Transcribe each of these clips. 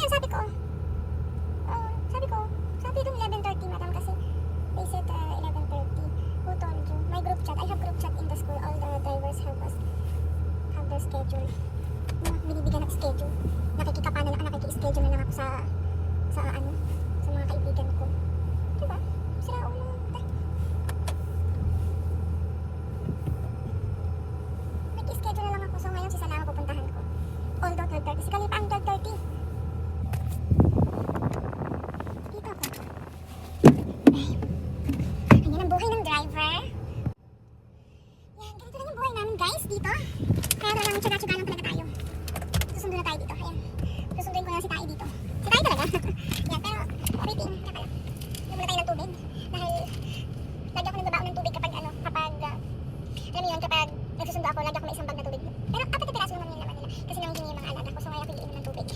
Ayan, sabi dun 11:30 madam kasi they said 11:30. Who told you? My group chat. I have group chat in the school. All the drivers have their schedule. Binibigyan ng schedule. Nakiki-schedule na lang ako sa mga kaibigan ko. Diba? Sira ulo. Naki-schedule na lang ako. So ngayon si Salama pupuntahan ko. Although 12:30. Si Kalipa ang 12:30. Dito ako. Ganyan ang buhay ng driver. Yan, ganito lang yung buhay namin guys dito. Kaya lang tsaga-tsaga lang talaga tayo. Susundo na tayo dito. Ayan. Susunduin ko na si Tai dito. Si Tai talaga. Yan, pero waiting. Kaya pala. Inom muna tayo ng tubig. Dahil lagi ako nagbabao ng tubig kapag alam mo yun, kapag nagsusundo ako, lagi ako may isang bag na tubig. Pero apat na piraso naman yung laman nila. Kasi nangihingi yung mga alaga ko. So ngayon ako iinom ng tubig.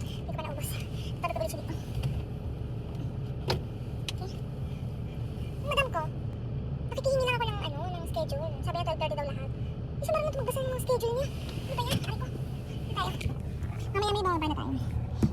Hindi ko pa naubos. Tapos ulit sulit ko. Madam ko, nakikihingi lang ako ng schedule. Sabi niya 12:30 daw lahat. Isa marunong ito magbasa ng mga schedule niya. Ano ba yan? Ari ko. Ano tayo? Mamaya may bababa na tayo.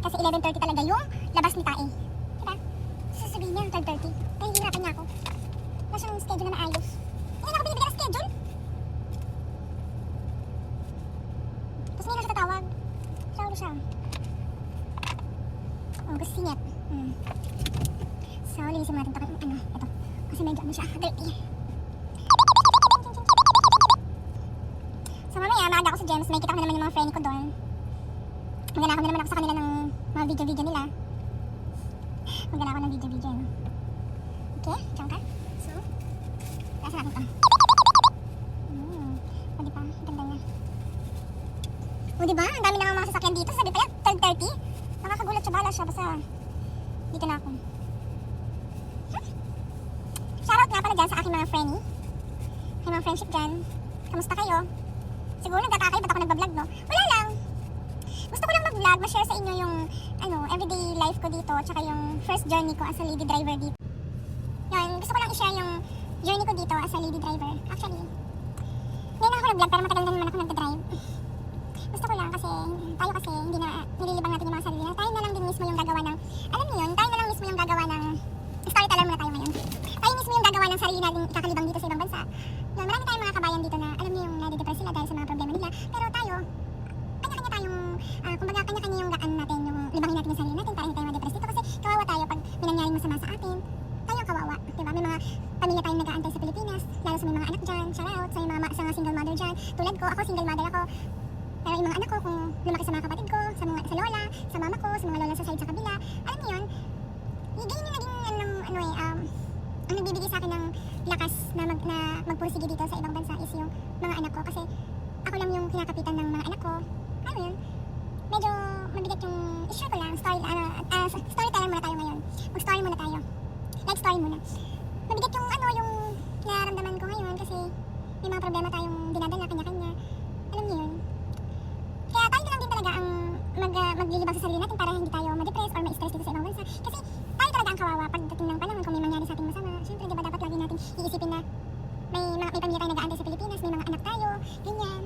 Kasi 11:30 talaga yung labas ni Tae. Diba? Sasabihin niya 12:30. Kaya hihirapan niya ako. Wala siyang schedule na maayos. Hindi na ako binibigyan ng schedule. Tapos ngayon na siya tatawag. Saan siya? Oh, kasi singit. So, lilisin mo natin ito. Ito. Kasi medyo siya. Dirty. So, mamaya, maaga ako sa Gems. May kita ko na naman yung mga friend ko doon. Magana na naman ako sa kanila ng mga video nila. Magana ako ng video. No? Okay, diyan ka. So, nasa natin ito. O, diba? Ang ganda niya. O, diba? Ang dami na mga sasakyan dito. Sabi pa yan, 12:30. Nakakagulat siya, bahala siya. Basta, dito na ako. Shoutout nga pala dyan sa aking mga friendie. May mga friendship dyan. Kamusta kayo? Siguro nagtataka ba't ako nagbablog, no? Wala lang. Gusto ko lang mag-vlog, ma-share sa inyo yung everyday life ko dito, tsaka yung first journey ko as a lady driver dito. Yun, gusto ko lang i-share yung journey ko dito as a lady driver. Actually, ngayon lang ako nag-vlog pero matagal na naman ako nag-drive. Gusto ko lang kasi, tayo kasi hindi na nililibang natin yung mga sarili na tayo na lang din mismo yung gagawa ng, alam niyo yun, tayo na lang mismo yung gagawa ng, storyteller muna tayo ngayon. Tayo mismo yung gagawa ng sarili natin ikakalibang dito sa ibang bansa. Yun, marami tayong mga kabayan dito na alam niyo yung nade-depress sila dahil sa mga problema nila. Pero tayo, kanya-kanya tayong, kumbaga kanya-kanya yung gaan natin, yung libangin natin yung sarili natin para hindi tayo ma-depress dito. Kasi kawawa tayo pag may nangyaring masama sa atin. Tayo ang kawawa, diba? May mga pamilya tayong nag-aantay sa Pilipinas, lalo sa may mga anak dyan, shoutout, sa mga single mother dyan. Tulad ko, ako single mother ako. Pero yung mga anak ko, kung lumaki sa mga kapatid ko, sa lola, sa mama ko, sa mga lola sa side sa kabila, alam niyo yun, ganyan yung naging, ang nagbibigay sa akin ng lakas na magpursige dito sa ibang bansa is yung mga anak ko. Kasi ako lang yung kinakapitan ng mga anak ko. Ano yun? Medyo mabigat yung issue ko lang. Storyteller muna tayo ngayon. Mag-story muna tayo. Like story muna. Mabigat yung yung nararamdaman ko ngayon kasi may mga problema tayong dinadala kanya-kanya. Alam niyo yun? Kaya tayo na lang din talaga ang maglilibang sa sarili natin para hindi tayo ma-depress or ma-stress dito sa ibang bansa. Kasi tayo talaga ang kawawa pagdating ng panahon kung may mangyari sa ating masama. Siyempre, diba dapat lagi natin iisipin na may pamilya tayo nag-aantay sa Pilipinas, may mga anak tayo, ganyan.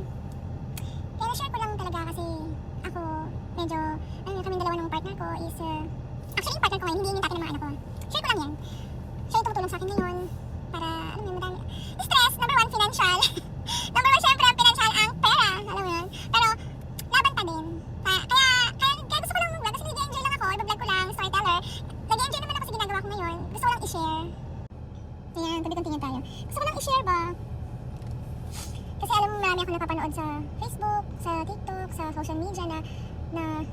Kaya na-share ko lang talaga kasi ako medyo, kaming dalawa ng partner ko is, actually yung partner ko ngayon, hindi yung tatay ng mga anak ko. Share ko lang yan. Siya yung tumutulong sa akin ngayon para, madami. Stress, number 1, financial. Number 1, syempre, ang financial, ang pera. Alam mo yun? Pero, laban pa din. Kaya gusto ko lang mag-vlog kasi nag-enjoy lang ako, i-vlog ko lang, storyteller. Nag-enjoy naman ako sa ginagawa ko ngayon. Gusto ko lang i-share. Ayan, tabi-tingin tayo. Gusto ko lang i-share ba? Kasi alam mo, marami ako napapanood sa Facebook, sa TikTok, sa social media na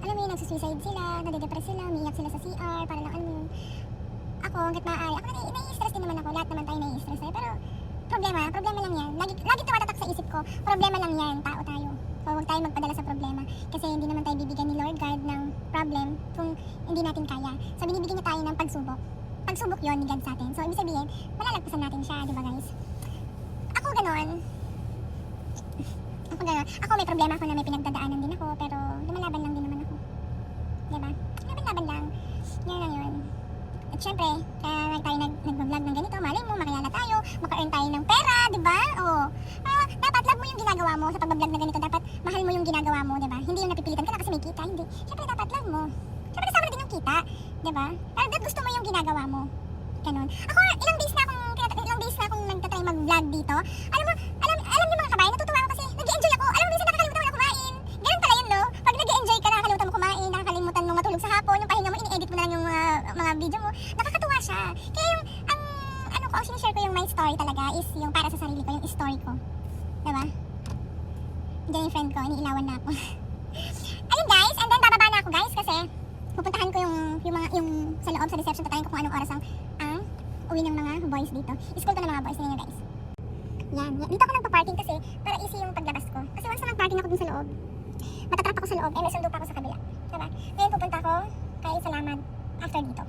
alam mo yun, nagsusuicide sila, nade-depress sila, umiiyak sila sa CR, para lang alam mo yun. Ako, hanggat maaari. Ako nai-stress din naman ako, lahat naman tayo nai-stress eh. Pero, problema lang yan. Lagi tumatatak sa isip ko, problema lang yan, tao tayo. So, huwag tayo magpadala sa problema. Kasi hindi naman tayo bibigyan ni Lord God ng problem kung hindi natin kaya. So, binibigyan niya tayo ng pagsubok. Pagsubok yon ni God sa atin. So, ibig sabihin, malalagpasan natin siya, di ba guys? Ako ganon. Ako may problema ako na may pinagdadaanan din ako, pero lumalaban lang din naman ako. Diba? Laban-laban lang. Yun lang yun. At syempre, kaya tayo nag-vlog Diba? Parang gusto mo yung ginagawa mo. Ganun. Ako, ilang days na akong nagtatry mag-vlog dito. Alam niyo mga kabayan, natutuwa ako kasi nag-enjoy ako. Alam mo, minsan nakakalimutan mo na kumain. Ganun pala yun, no? Pag nag-enjoy ka, nakakalimutan mo kumain, nakakalimutan mo matulog sa hapon, yung pahinga mo, ini-edit mo na lang yung mga video mo. Nakakatuwa siya. Kaya yung, ang sinishare ko yung my story talaga is yung para sa sarili ko, yung story ko. Diba? Diyan yung friend ko, iniilawan na ako. Ayun guys, and then bababa na ako guys kasi pupuntahan ko yung sa loob sa reception, tatayin ko kung anong oras ang uwi ng mga boys dito. School to ng mga boys ninyo guys. Yan. Dito ako nagpa-parking kasi para easy yung paglabas ko. Kasi once na nag-parking ako dun sa loob, matatrap ako sa loob, may sundo pa ako sa kabila. Diba? Ngayon pupunta ako kay Salamat after dito.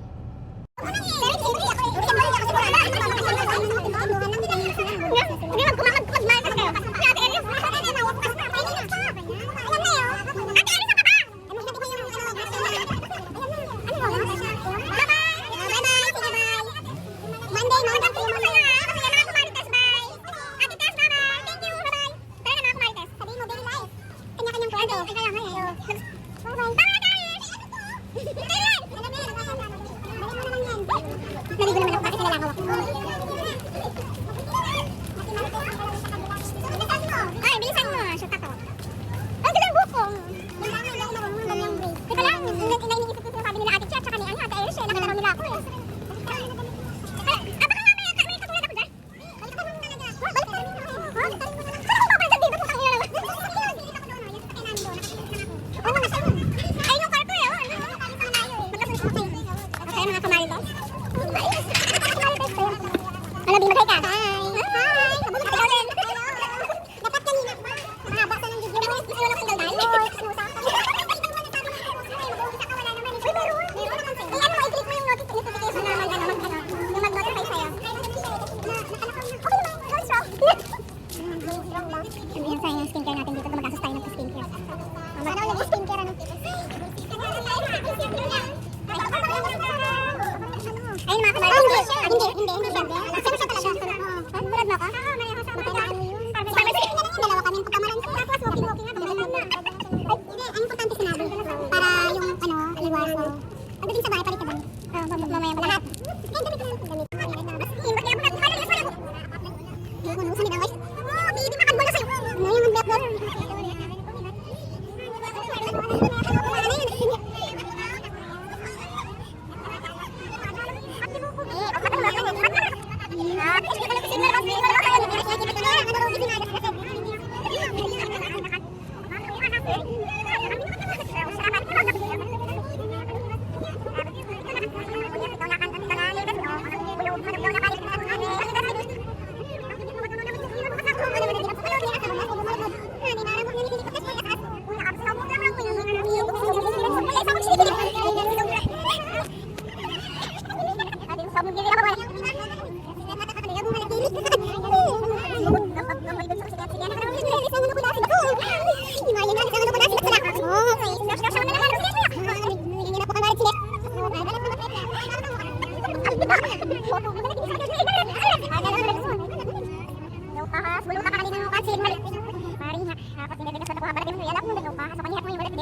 Naligo naman ako kasi nalangaw ako. Ay, bilisan mo. Shoot ako. Ang galang buko. Teka lang, iniisip ko sabi nila Ate Chia at saka ni Ate Irish. Nakalaro nila ako eh. Baka mamaya may katulad ako dyan. Balik ka naman talaga. Balik ka naman. Saan ako babalik dito? Putang ina naman. Ay, yung car ko eh. Okay, mga kamaritos. Ano, Bimagay ka? Hi! Hi! Ikaw din! Dapat kanina pa. Mahaba sa ng video. Gusto mo lang sandal tayo? Uy, meron! Ay, ano, i-click mo yung notification na yung mag-notify sa'yo. Okay naman, go strong. Yan sa yung skincare natin dito. Gumagastos tayo ng skincare. Ano ulit yung skincare, ano? Ayun mga kabayan. Hindi. Sino siya talaga? Bulad mo ka? Dalawa kami pagkamaran ko. Tapos walking nga. Hindi, ang importante sinabi. Para yung iwas. Pagdating sa bahay, palit ka ba? Mamaya pa lahat. Ay, damit ko lang. Damit. Bakit kaya mo nagpapalala? Hindi ko naman guys. Hindi makan bola sa'yo. Ano yung black ball? Mari ha, kapag nilagay ka sa mga barating mo, yalap mo, nagkaw pa. So, kanya mo yung balik,